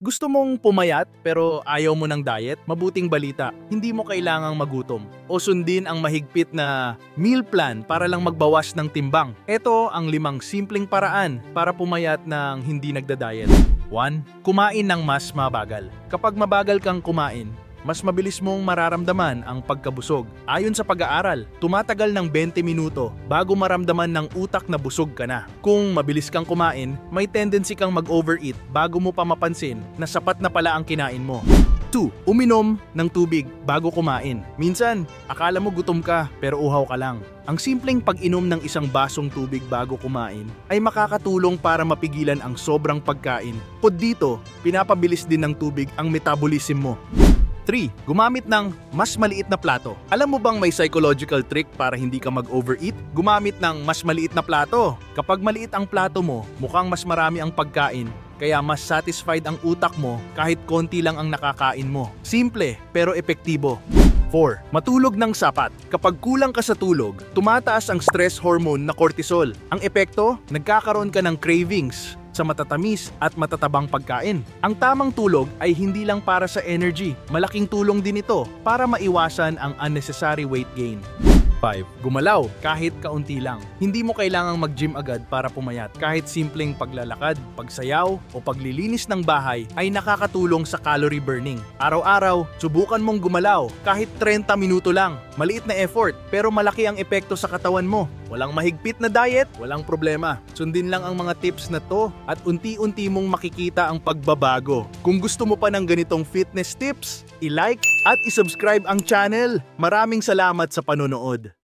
Gusto mong pumayat pero ayaw mo ng diet? Mabuting balita, hindi mo kailangang magutom o sundin ang mahigpit na meal plan para lang magbawas ng timbang. Ito ang 5 simpleng paraan para pumayat ng hindi nagda-diet. 1. Kumain ng mas mabagal. Kapag mabagal kang kumain, mas mabilis mong mararamdaman ang pagkabusog. Ayon sa pag-aaral, tumatagal ng 20 minuto bago maramdaman ng utak na busog ka na. Kung mabilis kang kumain, may tendency kang mag-overeat bago mo pa mapansin na sapat na pala ang kinain mo. 2. Uminom ng tubig bago kumain. Minsan, akala mo gutom ka pero uhaw ka lang. Ang simpleng pag-inom ng isang basong tubig bago kumain ay makakatulong para mapigilan ang sobrang pagkain. Bukod dito, pinapabilis din ng tubig ang metabolism mo. 3. Gumamit ng mas maliit na plato. Alam mo bang may psychological trick para hindi ka mag-overeat? Gumamit ng mas maliit na plato. Kapag maliit ang plato mo, mukhang mas marami ang pagkain, kaya mas satisfied ang utak mo kahit konti lang ang nakakain mo. Simple pero epektibo. 4. Matulog ng sapat. Kapag kulang ka sa tulog, tumataas ang stress hormone na cortisol. Ang epekto, nagkakaroon ka ng cravings sa matatamis at matatabang pagkain. Ang tamang tulog ay hindi lang para sa energy. Malaking tulong din ito para maiwasan ang unnecessary weight gain. 5. Gumalaw kahit kaunti lang. Hindi mo kailangang mag-gym agad para pumayat. Kahit simpleng paglalakad, pagsayaw o paglilinis ng bahay ay nakakatulong sa calorie burning. Araw-araw, subukan mong gumalaw kahit 30 minuto lang. Maliit na effort pero malaki ang epekto sa katawan mo. Walang mahigpit na diet, walang problema. Sundin lang ang mga tips na to at unti-unti mong makikita ang pagbabago. Kung gusto mo pa ng ganitong fitness tips, i-like at i-subscribe ang channel. Maraming salamat sa panonood.